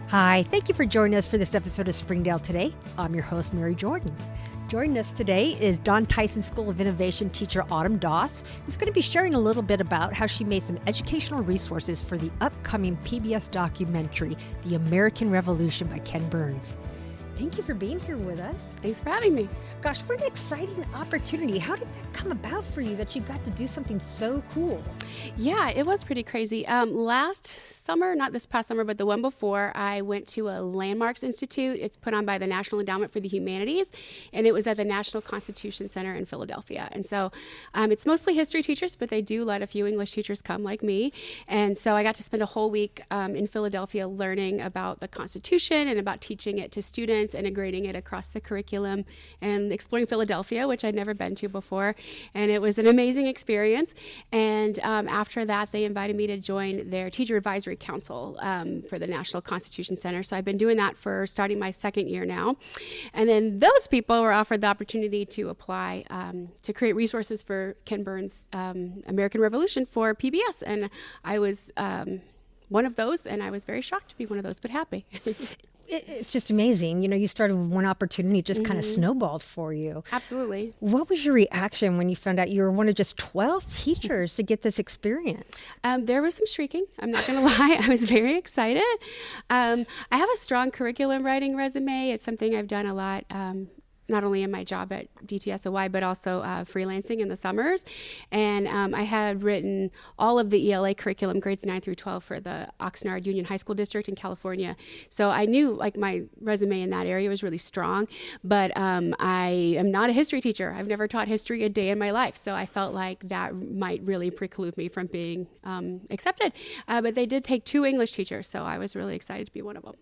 Hi, thank you for joining us for this episode of Springdale Today. I'm your host, Mary Jordan. Joining us today is Don Tyson School of Innovation teacher Autumn Doss, who's going to be sharing a little bit about how she made some educational resources for the upcoming PBS documentary, The American Revolution by Ken Burns. Thank you for being here with us. Thanks for having me. Gosh, what an exciting opportunity. How did that come about for you that you got to do something so cool? Yeah, it was pretty crazy. Last summer, not this past summer, but the one before, I went to a Landmarks Institute. It's put on by the National Endowment for the Humanities, and it was at the National Constitution Center in Philadelphia. And so it's mostly history teachers, but they do let a few English teachers come like me. And so I got to spend a whole week in Philadelphia learning about the Constitution and about teaching it to students, integrating it across the curriculum, and exploring Philadelphia, which I'd never been to before. And it was an amazing experience. And after that, they invited me to join their Teacher Advisory Council for the National Constitution Center. So I've been doing that for starting my second year now. And then those people were offered the opportunity to apply to create resources for Ken Burns' American Revolution for PBS. And I was one of those, and I was very shocked to be one of those, but happy. It's just amazing. You know, you started with one opportunity, just kind of snowballed for you. Absolutely. What was your reaction when you found out you were one of just 12 teachers to get this experience? There was some shrieking. I'm not going to lie. I was very excited. I have a strong curriculum writing resume. It's something I've done a lot, not only in my job at DTSOY, but also freelancing in the summers. And I had written all of the ELA curriculum, grades 9 through 12, for the Oxnard Union High School District in California. So I knew like my resume in that area was really strong, but I am not a history teacher. I've never taught history a day in my life. So I felt like that might really preclude me from being accepted. But they did take 2 English teachers, so I was really excited to be one of them.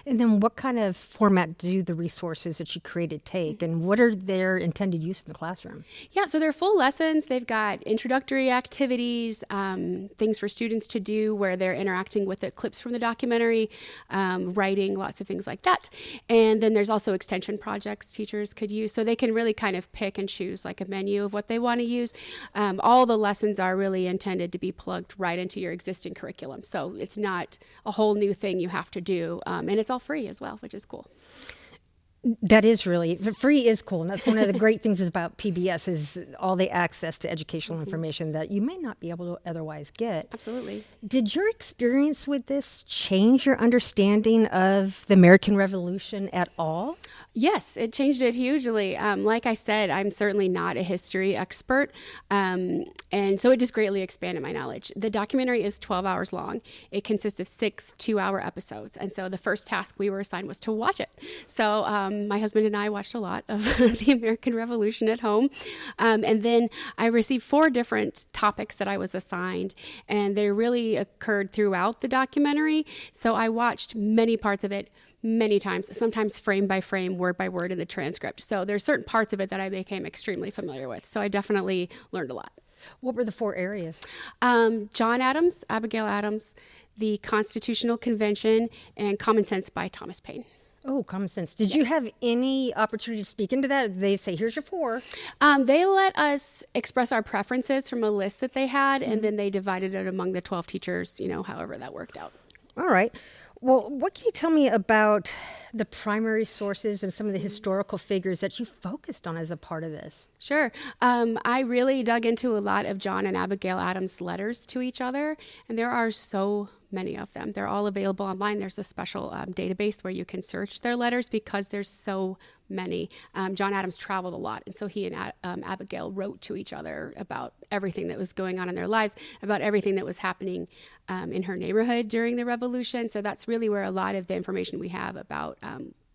And then what kind of format do the resources that you created take, and what are their intended use in the classroom? Yeah, so they're full lessons. They've got introductory activities, things for students to do where they're interacting with the clips from the documentary, writing, lots of things like that. And then there's also extension projects teachers could use, so they can really kind of pick and choose like a menu of what they want to use. All the lessons are really intended to be plugged right into your existing curriculum. So it's not a whole new thing you have to do. And it's all free as well, which is cool. That is really, free is cool. And that's one of the great things about PBS is all the access to educational information that you may not be able to otherwise get. Absolutely. Did your experience with this change your understanding of the American Revolution at all? Yes, it changed it hugely. Like I said, I'm certainly not a history expert. And so it just greatly expanded my knowledge. The documentary is 12 hours long. It consists of 6 two-hour episodes. And so the first task we were assigned was to watch it. So my husband and I watched a lot of the American Revolution at home. And then I received 4 different topics that I was assigned, and they really occurred throughout the documentary. So I watched many parts of it many times, sometimes frame by frame, word by word in the transcript. So there's certain parts of it that I became extremely familiar with. So I definitely learned a lot. What were the 4 areas? John Adams, Abigail Adams, the Constitutional Convention, and Common Sense by Thomas Paine. Oh, common sense. Did you have any opportunity to speak into that? They say, here's your 4. They let us express our preferences from a list that they had, and then they divided it among the 12 teachers, however that worked out. All right. Well, what can you tell me about the primary sources and some of the historical figures that you focused on as a part of this? Sure. I really dug into a lot of John and Abigail Adams' letters to each other, and there are so many of them. They're all available online. There's a special database where you can search their letters because there's so many. John Adams traveled a lot, and so he and Abigail wrote to each other about everything that was going on in their lives, about everything that was happening in her neighborhood during the Revolution. So that's really where a lot of the information we have about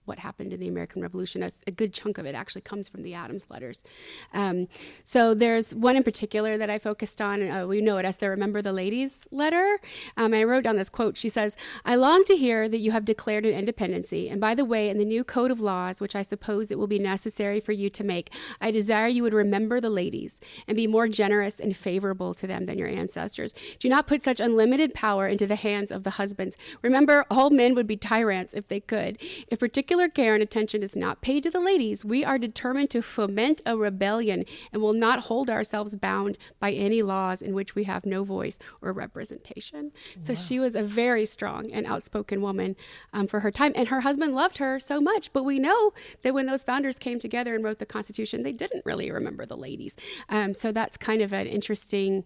what happened in the American Revolution. A good chunk of it actually comes from the Adams letters. So there's one in particular that I focused on. We know it as the Remember the Ladies letter. I wrote down this quote. She says, "I long to hear that you have declared an independency. And by the way, in the new code of laws, which I suppose it will be necessary for you to make, I desire you would remember the ladies and be more generous and favorable to them than your ancestors. Do not put such unlimited power into the hands of the husbands. Remember, all men would be tyrants if they could. If particular particular care and attention is not paid to the ladies, we are determined to foment a rebellion and will not hold ourselves bound by any laws in which we have no voice or representation. Wow. So she was a very strong and outspoken woman for her time. And her husband loved her so much. But we know that when those founders came together and wrote the Constitution, they didn't really remember the ladies. So that's kind of an interesting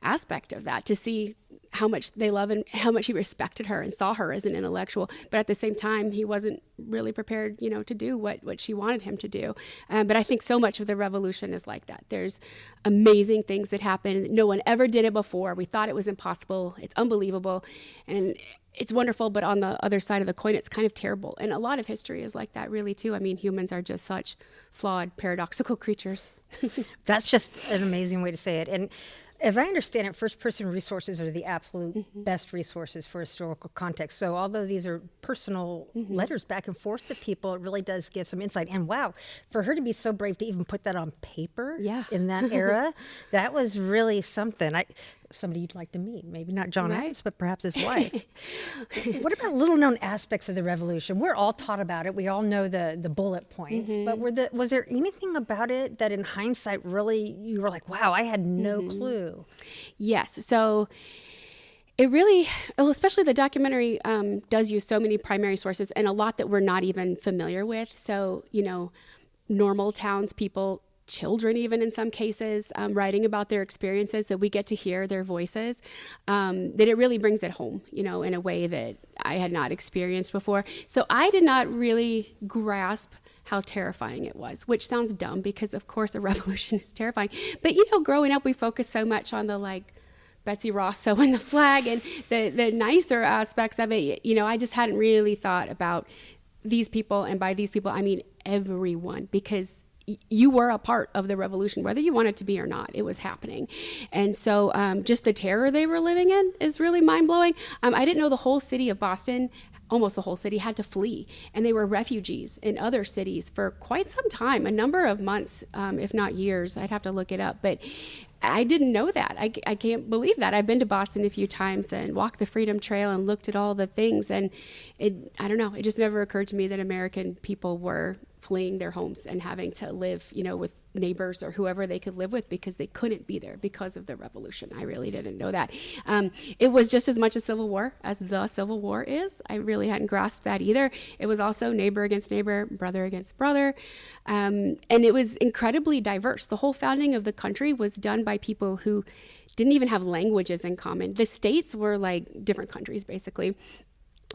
aspect of that, to see how much they love and how much he respected her and saw her as an intellectual. But at the same time, he wasn't really prepared, to do what she wanted him to do. But I think so much of the revolution is like that. There's amazing things that happen. No one ever did it before. We thought it was impossible. It's unbelievable. And it's wonderful, but on the other side of the coin, it's kind of terrible. And a lot of history is like that, really, too. I mean, humans are just such flawed, paradoxical creatures. That's just an amazing way to say it. And as I understand it, first-person resources are the absolute best resources for historical context. So although these are personal letters back and forth to people, it really does give some insight. And wow, for her to be so brave to even put that on paper in that era, that was really something. Somebody you'd like to meet, maybe not John Adams, but perhaps his wife. What about little-known aspects of the revolution? We're all taught about it. We all know the bullet points. But was there anything about it that in hindsight really, you were like, wow, I had no clue? Yes. So it really, especially the documentary does use so many primary sources and a lot that we're not even familiar with. So, normal townspeople, children even in some cases, writing about their experiences, that we get to hear their voices, that it really brings it home, in a way that I had not experienced before. So I did not really grasp how terrifying it was, which sounds dumb because of course a revolution is terrifying. But, growing up, we focused so much on the Betsy Ross sewing the flag and the nicer aspects of it. I just hadn't really thought about these people. And by these people, I mean everyone, because you were a part of the revolution, whether you wanted to be or not. It was happening. And so just the terror they were living in is really mind-blowing. I didn't know the whole city of Boston, almost the whole city, had to flee. And they were refugees in other cities for quite some time, a number of months, if not years. I'd have to look it up. But I didn't know that. I can't believe that. I've been to Boston a few times and walked the Freedom Trail and looked at all the things. And I don't know, it just never occurred to me that American people were fleeing their homes and having to live, with neighbors or whoever they could live with because they couldn't be there because of the revolution. I really didn't know that. It was just as much a civil war as the Civil War is. I really hadn't grasped that either. It was also neighbor against neighbor, brother against brother. And it was incredibly diverse. The whole founding of the country was done by people who didn't even have languages in common. The states were like different countries, basically.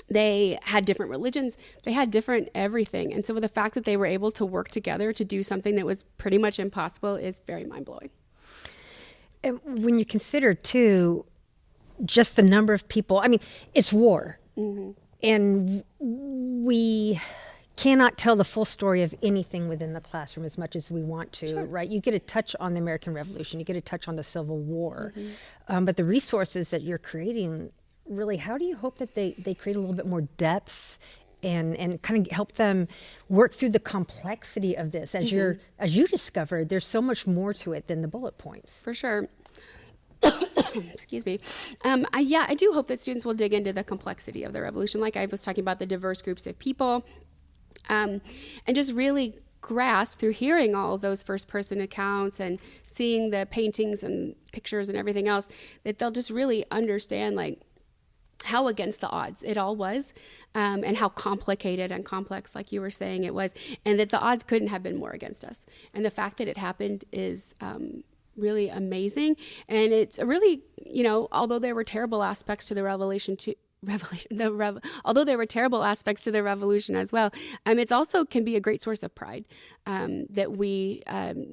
They had different religions, they had different everything. And so the fact that they were able to work together to do something that was pretty much impossible is very mind-blowing. And when you consider, too, just the number of people, I mean, it's war. And we cannot tell the full story of anything within the classroom as much as we want to, right? You get a touch on the American Revolution, you get a touch on the Civil War. But the resources that you're creating, really, how do you hope that they create a little bit more depth and kind of help them work through the complexity of this? As you discovered, there's so much more to it than the bullet points. For sure. Excuse me. I do hope that students will dig into the complexity of the revolution, like I was talking about, the diverse groups of people, and just really grasp through hearing all of those first-person accounts and seeing the paintings and pictures and everything else, that they'll just really understand how against the odds it all was, and how complicated and complex, like you were saying, it was, and that the odds couldn't have been more against us. And the fact that it happened is really amazing. And it's really, although there were terrible aspects to the although there were terrible aspects to the revolution as well, it's also can be a great source of pride, that we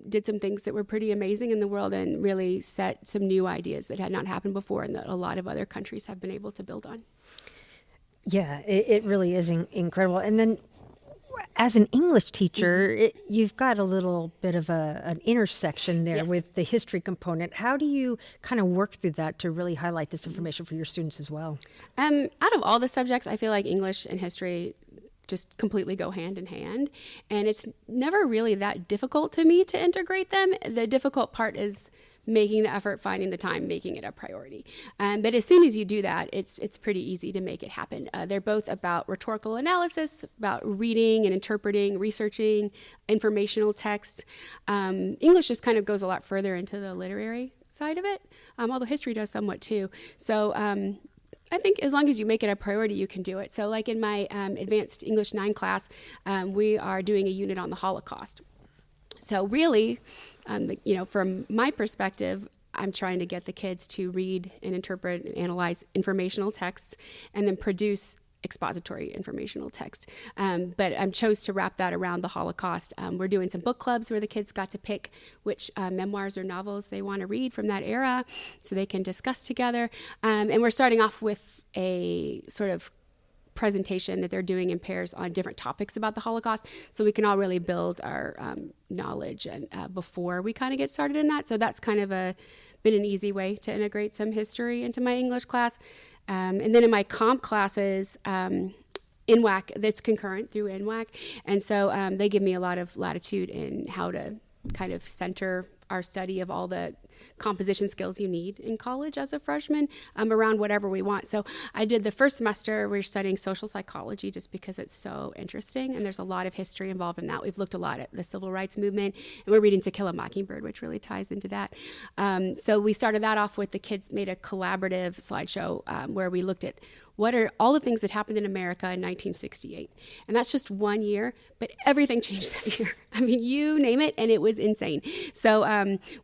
did some things that were pretty amazing in the world and really set some new ideas that had not happened before and that a lot of other countries have been able to build on. Yeah, it really is incredible. And then as an English teacher, you've got a little bit of an intersection there with the history component. How do you kind of work through that to really highlight this information for your students as well? Out of all the subjects, I feel like English and history just completely go hand in hand. And it's never really that difficult to me to integrate them. The difficult part is making the effort, finding the time, making it a priority. But as soon as you do that, it's pretty easy to make it happen. They're both about rhetorical analysis, about reading and interpreting, researching informational texts. English just kind of goes a lot further into the literary side of it, although history does somewhat too. So I think as long as you make it a priority, you can do it. So like in my Advanced English 9 class, we are doing a unit on the Holocaust. So really, from my perspective, I'm trying to get the kids to read and interpret and analyze informational texts and then produce expository informational text. But I chose to wrap that around the Holocaust. We're doing some book clubs where the kids got to pick which memoirs or novels they want to read from that era so they can discuss together. And we're starting off with a sort of presentation that they're doing in pairs on different topics about the Holocaust, so we can all really build our knowledge and before we kind of get started in that. So that's kind of been an easy way to integrate some history into my English class. And then in my comp classes, NWAC, that's concurrent through NWAC, and so they give me a lot of latitude in how to kind of center our study of all the composition skills you need in college as a freshman around whatever we want. So I did the first semester, we're studying social psychology just because it's so interesting and there's a lot of history involved in that. We've looked a lot at the civil rights movement and we're reading To Kill a Mockingbird, which really ties into that. So we started that off with the kids made a collaborative slideshow where we looked at what are all the things that happened in America in 1968. And that's just 1 year, but everything changed that year. I mean, you name it, and it was insane. So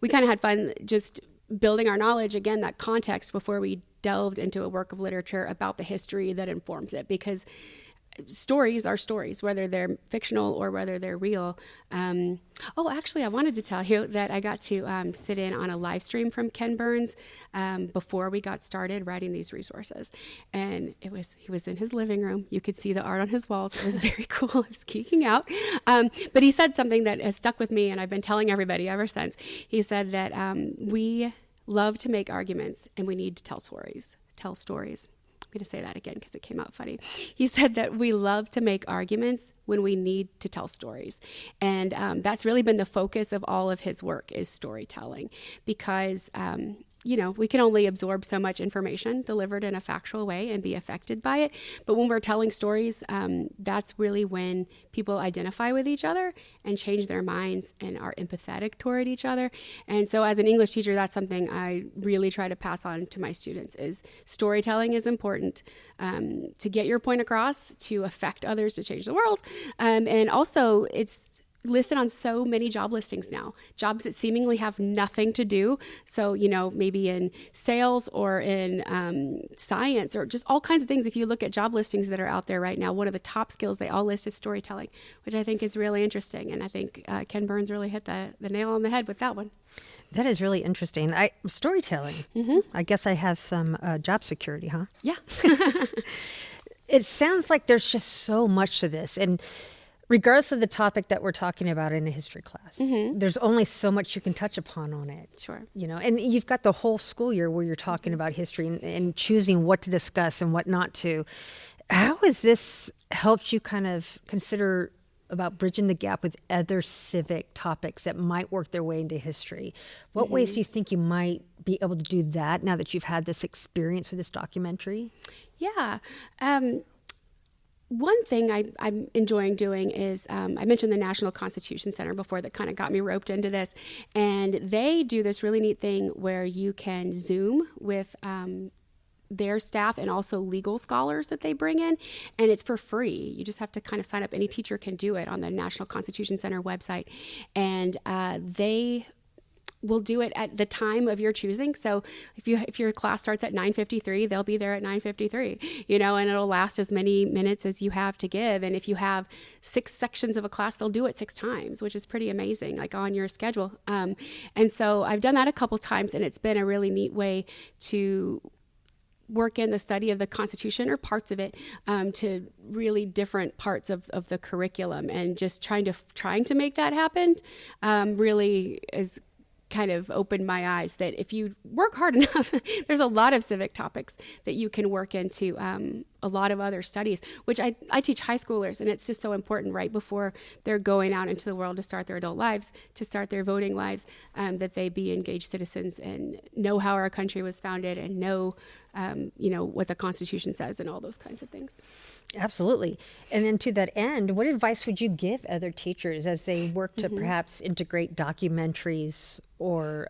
we kind of had fun just building our knowledge, again, that context before we delved into a work of literature about the history that informs it, because stories are stories, whether they're fictional or whether they're real. Actually, I wanted to tell you that I got to sit in on a live stream from Ken Burns before we got started writing these resources. And he was in his living room. You could see the art on his walls. It was very cool. I was geeking out. But he said something that has stuck with me, and I've been telling everybody ever since. He said that we love to make arguments, and we need to tell stories. I'm going to say that again because it came out funny. He said that we love to make arguments when we need to tell stories. And that's really been the focus of all of his work is storytelling, because we can only absorb so much information delivered in a factual way and be affected by it. But when we're telling stories, that's really when people identify with each other and change their minds and are empathetic toward each other. And so as an English teacher, that's something I really try to pass on to my students is storytelling is important to get your point across, to affect others, to change the world. And also it's listed on so many job listings now, jobs that seemingly have nothing to do. So, maybe in sales or in science or just all kinds of things. If you look at job listings that are out there right now, one of the top skills they all list is storytelling, which I think is really interesting. And I think Ken Burns really hit the nail on the head with that one. That is really interesting. Storytelling. Mm-hmm. I guess I have some job security, huh? Yeah. It sounds like there's just so much to this. And regardless of the topic that we're talking about in a history class, mm-hmm. there's only so much you can touch upon on it. Sure. And you've got the whole school year where you're talking mm-hmm. about history and choosing what to discuss and what not to. How has this helped you kind of consider about bridging the gap with other civic topics that might work their way into history? What mm-hmm. ways do you think you might be able to do that now that you've had this experience with this documentary? Yeah. One thing I'm enjoying doing is, I mentioned the National Constitution Center before that kind of got me roped into this. And they do this really neat thing where you can Zoom with their staff and also legal scholars that they bring in. And it's for free. You just have to kind of sign up. Any teacher can do it on the National Constitution Center website. And they will do it at the time of your choosing. So if your class starts at 9:53, they'll be there at 9:53, and it'll last as many minutes as you have to give. And if you have 6 sections of a class, they'll do it 6 times, which is pretty amazing, like on your schedule. And so I've done that a couple times, and it's been a really neat way to work in the study of the Constitution or parts of it to really different parts of the curriculum, and just trying to make that happen really is kind of opened my eyes that if you work hard enough, there's a lot of civic topics that you can work into a lot of other studies, which I teach high schoolers, and it's just so important right before they're going out into the world to start their adult lives, to start their voting lives, that they be engaged citizens and know how our country was founded and know, what the Constitution says and all those kinds of things. Absolutely. And then to that end, what advice would you give other teachers as they work to perhaps integrate documentaries or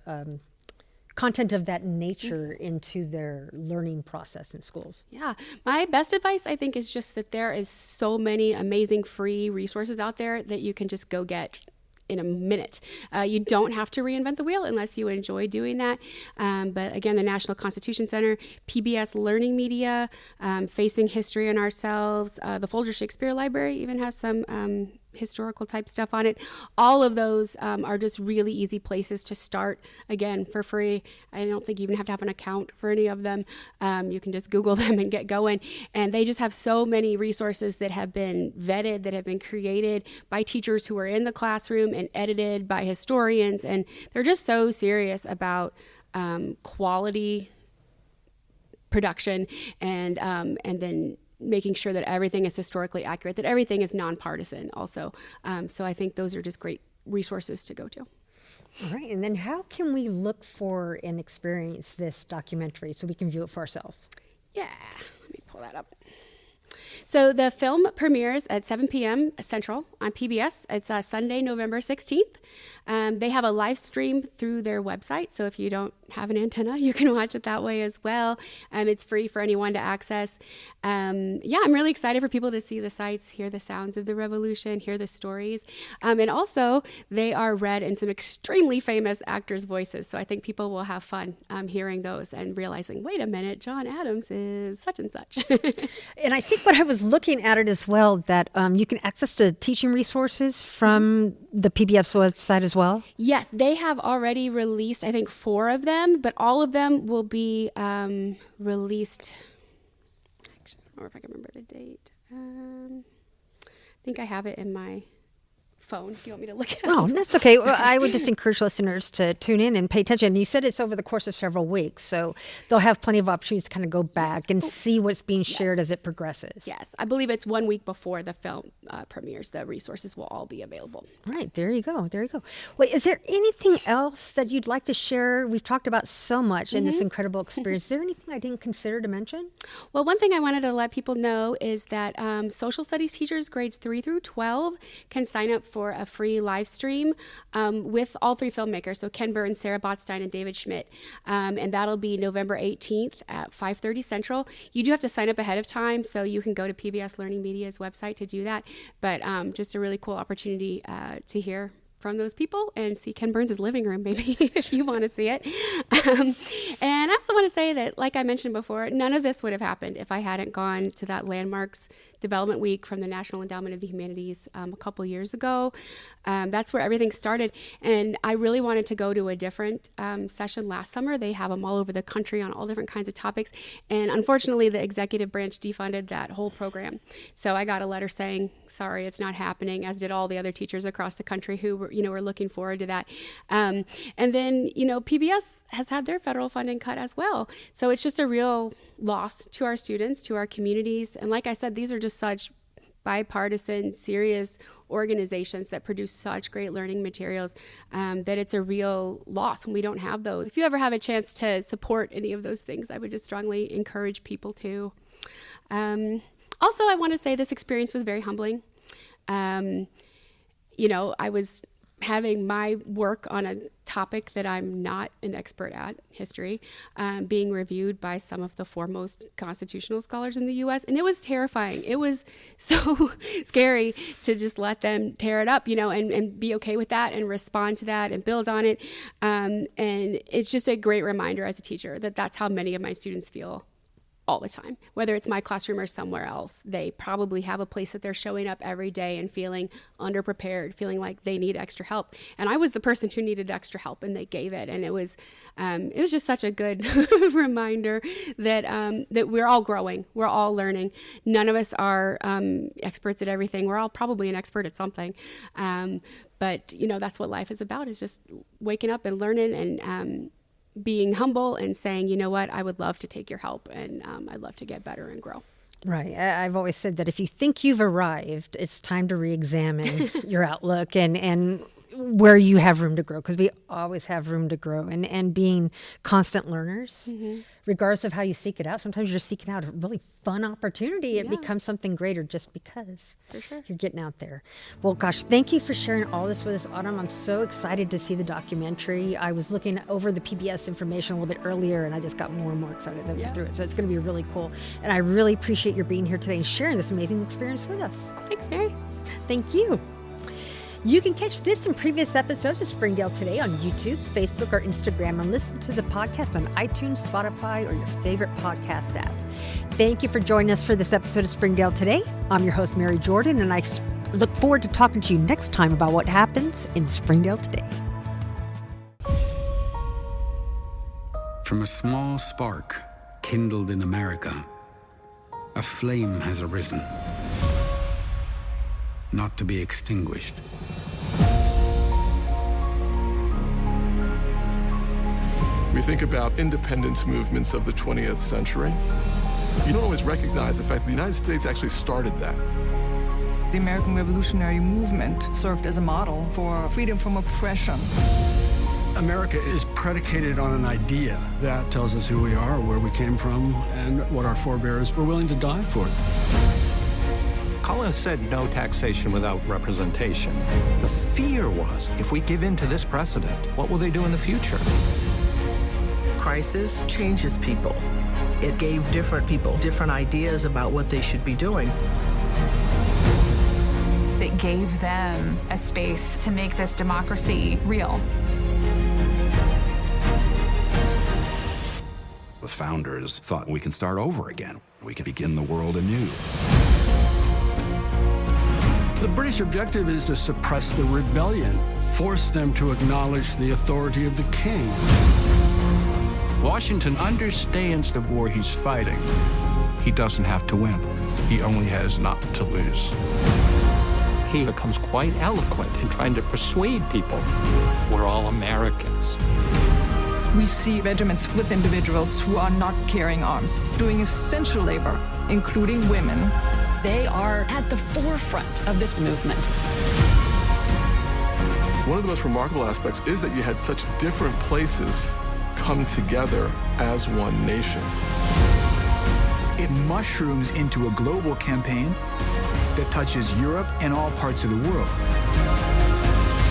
content of that nature into their learning process in schools? Yeah. My best advice, I think, is just that there is so many amazing free resources out there that you can just go get in a minute. You don't have to reinvent the wheel unless you enjoy doing that. But again, the National Constitution Center, PBS Learning Media, Facing History and Ourselves, the Folger Shakespeare Library even has some historical type stuff on it. All of those are just really easy places to start, again, for free. I don't think you even have to have an account for any of them. You can just Google them and get going. And they just have so many resources that have been vetted, that have been created by teachers who are in the classroom and edited by historians. And they're just so serious about quality production and then making sure that everything is historically accurate, that everything is nonpartisan also. So I think those are just great resources to go to. All right. And then how can we look for and experience this documentary so we can view it for ourselves? Yeah, let me pull that up. So the film premieres at 7 p.m. Central on PBS. It's Sunday, November 16th. They have a live stream through their website. So if you don't have an antenna, you can watch it that way as well. It's free for anyone to access. I'm really excited for people to see the sights, hear the sounds of the revolution, hear the stories. And also, they are read in some extremely famous actors' voices. So I think people will have fun hearing those and realizing, wait a minute, John Adams is such and such. And I think what I was looking at it as well, that you can access the teaching resources from the PBS website as well? Yes, they have already released, I think, 4 of them, but all of them will be released. Actually, I don't know if I can remember the date. I think I have it in my phone if you want me to look it up. Oh, that's okay. Well, I would just encourage listeners to tune in and pay attention. You said it's over the course of several weeks, so they'll have plenty of opportunities to kind of go back and see what's being shared as it progresses. Yes, I believe it's 1 week before the film premieres. The resources will all be available. Right, there you go. There you go. Well, is there anything else that you'd like to share? We've talked about so much in this incredible experience. Is there anything I didn't consider to mention? Well, one thing I wanted to let people know is that social studies teachers grades 3 through 12 can sign up for a free live stream with all 3 filmmakers, so Ken Burns, Sarah Botstein, and David Schmidt. And that'll be November 18th at 5:30 Central. You do have to sign up ahead of time, so you can go to PBS Learning Media's website to do that. But just a really cool opportunity to hear from those people and see Ken Burns' living room, maybe, if you want to see it. And I also want to say that, like I mentioned before, none of this would have happened if I hadn't gone to that Landmarks Development Week from the National Endowment of the Humanities a couple years ago. That's where everything started. And I really wanted to go to a different session last summer. They have them all over the country on all different kinds of topics. And unfortunately, the executive branch defunded that whole program. So I got a letter saying, sorry, it's not happening, as did all the other teachers across the country who were looking forward to that. And then, PBS has had their federal funding cut as well. So it's just a real loss to our students, to our communities. And like I said, these are just such bipartisan, serious organizations that produce such great learning materials that it's a real loss when we don't have those. If you ever have a chance to support any of those things, I would just strongly encourage people to. Also, I want to say this experience was very humbling. I was having my work on a topic that I'm not an expert at, history, being reviewed by some of the foremost constitutional scholars in the U.S. And it was terrifying. It was so scary to just let them tear it up, and be okay with that and respond to that and build on it. And it's just a great reminder as a teacher that that's how many of my students feel all the time, whether it's my classroom or somewhere else. They probably have a place that they're showing up every day and feeling underprepared, feeling like they need extra help. And I was the person who needed extra help, and they gave it. And it was just such a good reminder that that we're all growing, we're all learning. None of us are experts at everything. We're all probably an expert at something. But that's what life is about: is just waking up and learning and being humble and saying, you know what, I would love to take your help, and I'd love to get better and grow. Right. I've always said that if you think you've arrived, it's time to re-examine your outlook and where you have room to grow, because we always have room to grow, and being constant learners, regardless of how you seek it out. Sometimes you're just seeking out a really fun opportunity. It becomes something greater just because you're getting out there. Well, gosh, thank you for sharing all this with us, Autumn. I'm so excited to see the documentary. I was looking over the PBS information a little bit earlier, and I just got more and more excited as I went through it. So it's going to be really cool. And I really appreciate your being here today and sharing this amazing experience with us. Thanks, Mary. Thank you. You can catch this and previous episodes of Springdale Today on YouTube, Facebook, or Instagram, and listen to the podcast on iTunes, Spotify, or your favorite podcast app. Thank you for joining us for this episode of Springdale Today. I'm your host, Mary Jordan, and I look forward to talking to you next time about what happens in Springdale today. From a small spark kindled in America, a flame has arisen, not to be extinguished. We think about independence movements of the 20th century. You don't always recognize the fact that the United States actually started that. The American Revolutionary Movement served as a model for freedom from oppression. America is predicated on an idea that tells us who we are, where we came from, and what our forebears were willing to die for. Collins said no taxation without representation. The fear was, if we give in to this precedent, what will they do in the future? Crisis changes people. It gave different people different ideas about what they should be doing. It gave them a space to make this democracy real. The founders thought we can start over again. We can begin the world anew. The British objective is to suppress the rebellion, force them to acknowledge the authority of the king. Washington understands the war he's fighting. He doesn't have to win. He only has not to lose. He becomes quite eloquent in trying to persuade people we're all Americans. We see regiments with individuals who are not carrying arms, doing essential labor, including women. They are at the forefront of this movement. One of the most remarkable aspects is that you had such different places come together as one nation. It mushrooms into a global campaign that touches Europe and all parts of the world.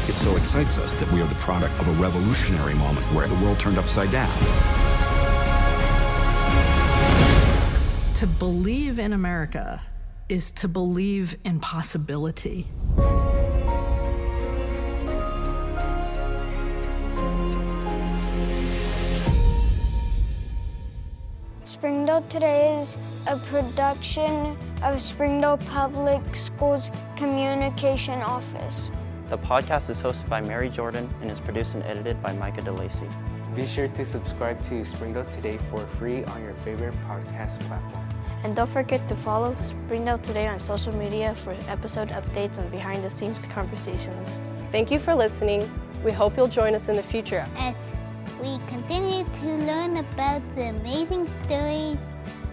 It so excites us that we are the product of a revolutionary moment where the world turned upside down. To believe in America is to believe in possibility. Springdale Today is a production of Springdale Public Schools Communication Office. The podcast is hosted by Mary Jordan and is produced and edited by Micah DeLacy. Be sure to subscribe to Springdale Today for free on your favorite podcast platform. And don't forget to follow Springdale Today on social media for episode updates and behind-the-scenes conversations. Thank you for listening. We hope you'll join us in the future as we continue to learn about the amazing stories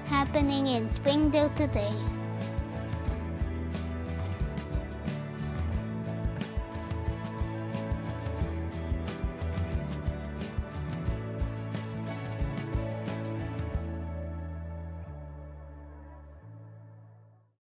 happening in Springdale today.